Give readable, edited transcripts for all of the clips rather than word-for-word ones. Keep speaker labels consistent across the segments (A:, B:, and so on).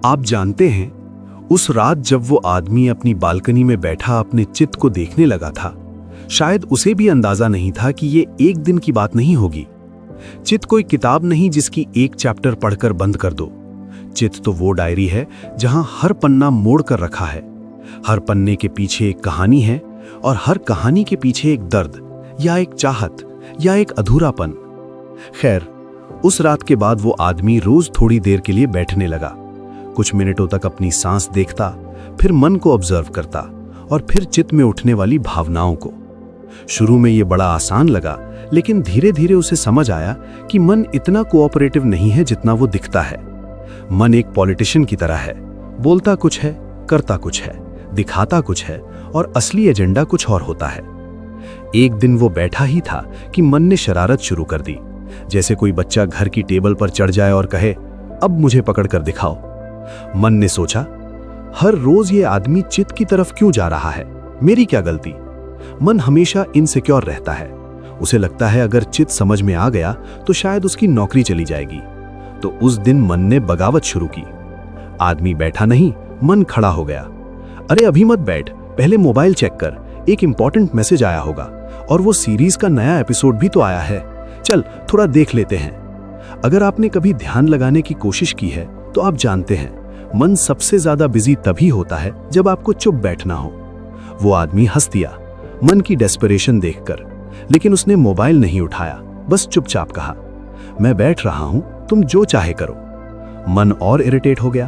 A: आप जानते हैं, उस रात जब वो आदमी अपनी बालकनी में बैठा अपने चित को देखने लगा था, शायद उसे भी अंदाजा नहीं था कि ये एक दिन की बात नहीं होगी। चित कोई किताब नहीं जिसकी एक चैप्टर पढ़कर बंद कर दो। चित तो वो डायरी है जहां हर पन्ना मोड़ कर रखा है। हर पन्ने के पीछे एक कहानी है और हर कहानी के पीछे एक दर्द या एक चाहत या एक अधूरापन। खैर, उस रात के बाद वो आदमी रोज थोड़ी देर के लिए बैठने लगा। कुछ मिनटों तक अपनी सांस देखता, फिर मन को ऑब्जर्व करता और फिर चित में उठने वाली भावनाओं को। शुरू में ये बड़ा आसान लगा, लेकिन धीरे धीरे उसे समझ आया कि मन इतना कोऑपरेटिव नहीं है जितना वो दिखता है। मन एक पॉलिटिशियन की तरह है, बोलता कुछ है, करता कुछ है, दिखाता कुछ है और असली एजेंडा कुछ और होता है। एक दिन वो बैठा ही था कि मन ने शरारत शुरू कर दी, जैसे कोई बच्चा घर की टेबल पर चढ़ जाए और कहे, अब मुझे पकड़ कर दिखाओ। मन ने सोचा, हर रोज ये आदमी चित की तरफ क्यों जा रहा है, मेरी क्या गलती। मन हमेशा इनसिक्योर रहता है। उसे लगता है अगर चित समझ में आ गया तो शायद उसकी नौकरी चली जाएगी। तो उस दिन मन ने बगावत शुरू की। आदमी बैठा नहीं, मन खड़ा हो गया। अरे अभी मत बैठ, पहले मोबाइल चेक कर, एक इंपॉर्टेंट मैसेज आया होगा और वो सीरीज का नया एपिसोड भी तो आया है। चल थोड़ा देख लेते हैं। अगर आपने कभी ध्यान लगाने की कोशिश की है तो आप जानते हैं, मन सबसे ज्यादा बिजी तभी होता है जब आपको चुप बैठना हो। वो आदमी हंस दिया मन की डेस्परेशन देखकर, लेकिन उसने मोबाइल नहीं उठाया, बस चुपचाप कहा, मैं बैठ रहा हूं, तुम जो चाहे करो। मन और इरिटेट हो गया।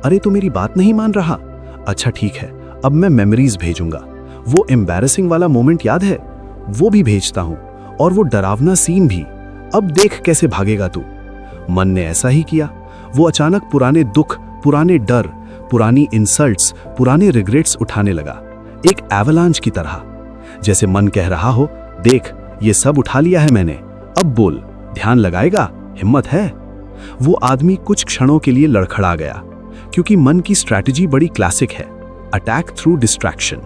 A: अरे तू मेरी बात नहीं मान रहा? अच्छा ठीक है, अब मैं मेमोरीज भेजूंगा। वो एम्बैरेसिंग वाला मोमेंट याद है, वो भी भेजता हूं, और वो डरावना सीन भी। अब देख कैसे भागेगा तू। मन ने ऐसा ही किया। वो अचानक पुराने दुख, पुराने डर, पुरानी इंसल्ट्स, पुराने रिग्रेट्स उठाने लगा, एक एवलांच की तरह। जैसे मन कह रहा हो, देख ये सब उठा लिया है मैंने, अब बोल, ध्यान लगाएगा, हिम्मत है। वो आदमी कुछ क्षणों के लिए लड़खड़ा गया, क्योंकि मन की स्ट्रैटेजी बड़ी क्लासिक है, अटैक थ्रू डिस्ट्रैक्शन।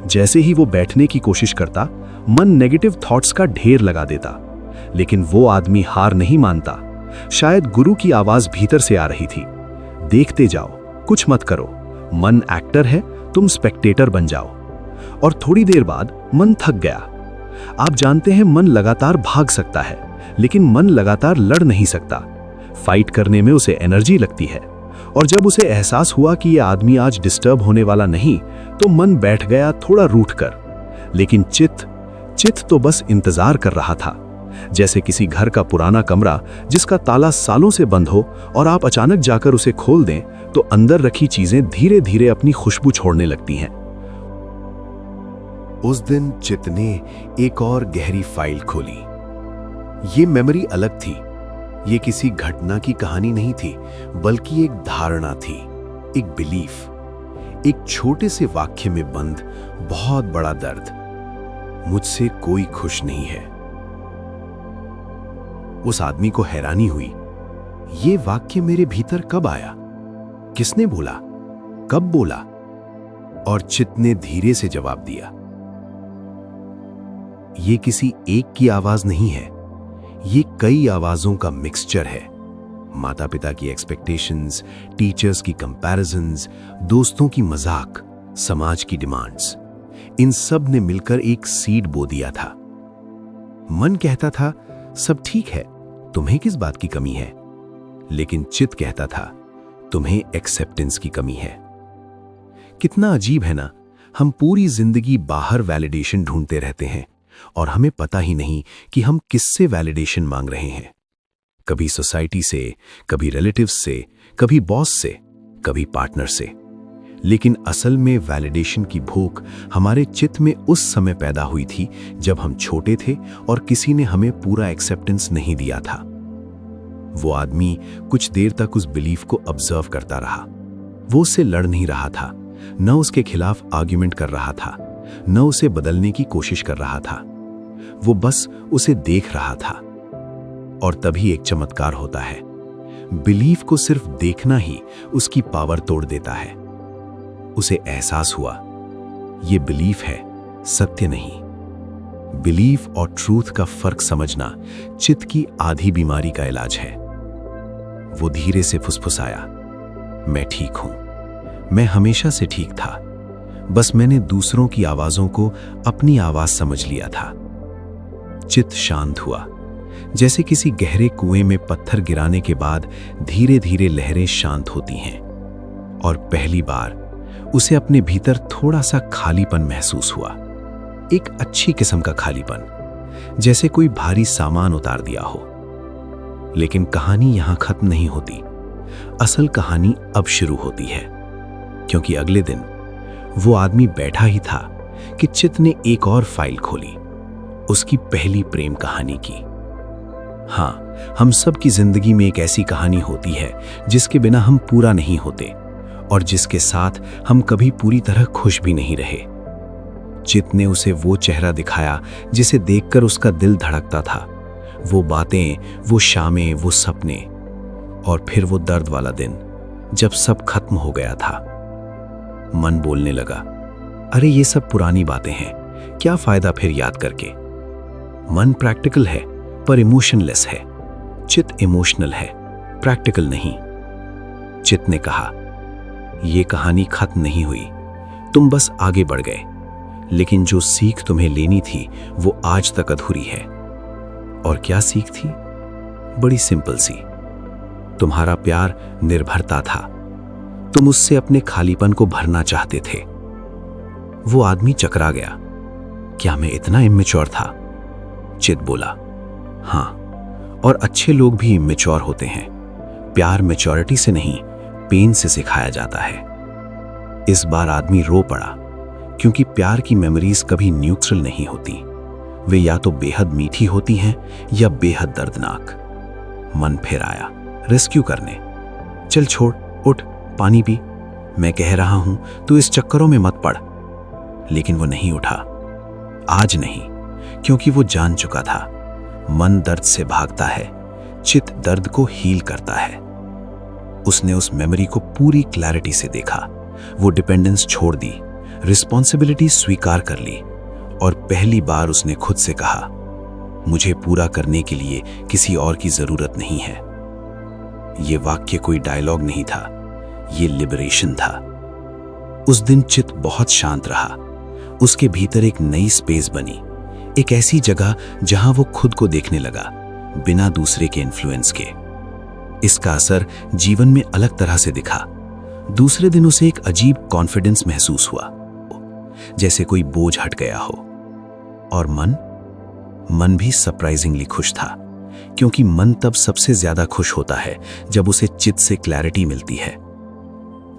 A: जैसे ही वो बैठने की कोशिश करता, मन नेगेटिव थॉट्स का ढेर लगा देता। लेकिन वो आदमी हार नहीं मानता। शायद गुरु की आवाज भीतर से आ रही थी, देखते जाओ, कुछ मत करो, मन एक्टर है, तुम स्पेक्टेटर बन जाओ। और थोड़ी देर बाद मन थक गया। आप जानते हैं, मन लगातार भाग सकता है, लेकिन मन लगातार लड़ नहीं सकता। फाइट करने में उसे एनर्जी लगती है। और जब उसे एहसास हुआ कि यह आदमी आज डिस्टर्ब होने वाला नहीं, तो मन बैठ गया थोड़ा रूठ कर। लेकिन चित तो बस इंतजार कर रहा था, जैसे किसी घर का पुराना कमरा जिसका ताला सालों से बंद हो और आप अचानक जाकर उसे खोल दें तो अंदर रखी चीजें धीरे धीरे अपनी खुशबू छोड़ने लगती हैं। उस दिन चित ने एक और गहरी फाइल खोली। ये मेमोरी अलग थी। ये किसी घटना की कहानी नहीं थी, बल्कि एक धारणा थी, एक बिलीफ, एक छोटे से वाक्य में बंद बहुत बड़ा दर्द। मुझसे कोई खुश नहीं है। उस आदमी को हैरानी हुई, ये वाक्य मेरे भीतर कब आया, किसने बोला, कब बोला? और चित ने धीरे से जवाब दिया, ये किसी एक की आवाज नहीं है, ये कई आवाजों का मिक्सचर है। माता पिता की एक्सपेक्टेशंस, टीचर्स की कंपैरिजंस, दोस्तों की मजाक, समाज की डिमांड्स, इन सब ने मिलकर एक सीड बो दिया था। मन कहता था, सब ठीक है, तुम्हें किस बात की कमी है? लेकिन चित कहता था, तुम्हें एक्सेप्टेंस की कमी है। कितना अजीब है ना, हम पूरी जिंदगी बाहर वैलिडेशन ढूंढते रहते हैं और हमें पता ही नहीं कि हम किससे वैलिडेशन मांग रहे हैं। कभी सोसाइटी से, कभी रिलेटिव्स से, कभी बॉस से, कभी पार्टनर से। लेकिन असल में वैलिडेशन की भूख हमारे चित्त में उस समय पैदा हुई थी जब हम छोटे थे और किसी ने हमें पूरा एक्सेप्टेंस नहीं दिया था। वो आदमी कुछ देर तक उस बिलीफ को ऑब्जर्व करता रहा। वो उससे लड़ नहीं रहा था, न उसके खिलाफ आर्ग्यूमेंट कर रहा था, न उसे बदलने की कोशिश कर रहा था। वो बस उसे देख रहा था। और तभी एक चमत्कार होता है। बिलीफ को सिर्फ देखना ही उसकी पावर तोड़ देता है। उसे एहसास हुआ, ये बिलीफ है, सत्य नहीं। बिलीफ और ट्रूथ का फर्क समझना चित्त की आधी बीमारी का इलाज है। वो धीरे से फुसफुसाया, मैं ठीक हूं, मैं हमेशा से ठीक था, बस मैंने दूसरों की आवाजों को अपनी आवाज समझ लिया था। चित शांत हुआ, जैसे किसी गहरे कुएं में पत्थर गिराने के बाद धीरे धीरे लहरें शांत होती हैं। और पहली बार उसे अपने भीतर थोड़ा सा खालीपन महसूस हुआ, एक अच्छी किस्म का खालीपन, जैसे कोई भारी सामान उतार दिया हो। लेकिन कहानी यहां खत्म नहीं होती। असल कहानी अब शुरू होती है, क्योंकि अगले दिन वो आदमी बैठा ही था कि चित ने एक और फाइल खोली, उसकी पहली प्रेम कहानी की। हाँ, हम सब की जिंदगी में एक ऐसी कहानी होती है जिसके बिना हम पूरा नहीं होते और जिसके साथ हम कभी पूरी तरह खुश भी नहीं रहे। चित ने उसे वो चेहरा दिखाया जिसे देखकर उसका दिल धड़कता था, वो बातें, वो शामें, वो सपने, और फिर वो दर्द वाला दिन जब सब खत्म हो गया था। मन बोलने लगा, अरे ये सब पुरानी बातें हैं, क्या फायदा फिर याद करके। मन प्रैक्टिकल है पर इमोशनलेस है, चित इमोशनल है, प्रैक्टिकल नहीं। चित ने कहा, ये कहानी खत्म नहीं हुई, तुम बस आगे बढ़ गए, लेकिन जो सीख तुम्हें लेनी थी वो आज तक अधूरी है। और क्या सीख थी? बड़ी सिंपल सी, तुम्हारा प्यार निर्भरता था, तुम उससे अपने खालीपन को भरना चाहते थे। वो आदमी चकरा गया, क्या मैं इतना इमेच्योर था? चित बोला, हाँ, और अच्छे लोग भी इमेच्योर होते हैं। प्यार मैच्योरिटी से नहीं, पेन से सिखाया जाता है। इस बार आदमी रो पड़ा, क्योंकि प्यार की मेमोरीज कभी न्यूट्रल नहीं होती, वे या तो बेहद मीठी होती हैं या बेहद दर्दनाक। मन फिर आया रेस्क्यू करने, चल छोड़, उठ, पानी पी, मैं कह रहा हूं तू इस चक्करों में मत पड़। लेकिन वो नहीं उठा, आज नहीं, क्योंकि वो जान चुका था, मन दर्द से भागता है, चित दर्द को हील करता है। उसने उस मेमोरी को पूरी क्लैरिटी से देखा, वो डिपेंडेंस छोड़ दी, रिस्पॉन्सिबिलिटी स्वीकार कर ली, और पहली बार उसने खुद से कहा, मुझे पूरा करने के लिए किसी और की जरूरत नहीं है। ये वाक्य कोई डायलॉग नहीं था, ये लिबरेशन था। उस दिन चित बहुत शांत रहा, उसके भीतर एक नई स्पेस बनी, एक ऐसी जगह जहां वो खुद को देखने लगा, बिना दूसरे के इन्फ्लुएंस के। इसका असर जीवन में अलग तरह से दिखा। दूसरे दिन उसे एक अजीब कॉन्फिडेंस महसूस हुआ, जैसे कोई बोझ हट गया हो। और मन भी सरप्राइजिंगली खुश था, क्योंकि मन तब सबसे ज्यादा खुश होता है जब उसे चित से क्लैरिटी मिलती है।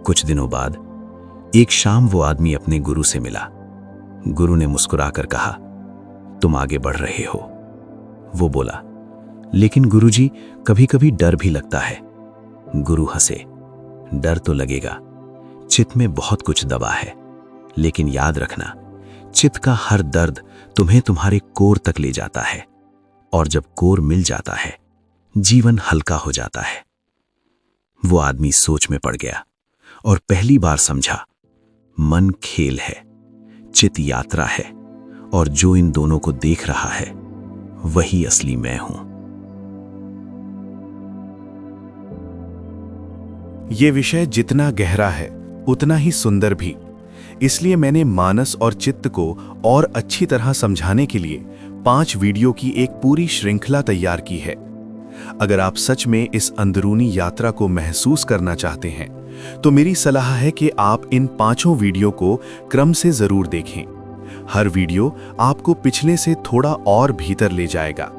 A: कुछ दिनों बाद एक शाम वो आदमी अपने गुरु से मिला। गुरु ने मुस्कुराकर कहा, तुम आगे बढ़ रहे हो। वो बोला, लेकिन गुरुजी, कभी कभी डर भी लगता है। गुरु हंसे, डर तो लगेगा, चित में बहुत कुछ दबा है, लेकिन याद रखना, चित का हर दर्द तुम्हें तुम्हारे कोर तक ले जाता है, और जब कोर मिल जाता है, जीवन हल्का हो जाता है। वो आदमी सोच में पड़ गया और पहली बार समझा, मन खेल है, चित यात्रा है, और जो इन दोनों को देख रहा है वही असली मैं हूं।
B: ये विषय जितना गहरा है उतना ही सुंदर भी, इसलिए मैंने मानस और चित्त को और अच्छी तरह समझाने के लिए 5 वीडियो की एक पूरी श्रृंखला तैयार की है। अगर आप सच में इस अंदरूनी यात्रा को महसूस करना चाहते हैं तो मेरी सलाह है कि आप इन 5 वीडियो को क्रम से जरूर देखें। हर वीडियो आपको पिछले से थोड़ा और भीतर ले जाएगा,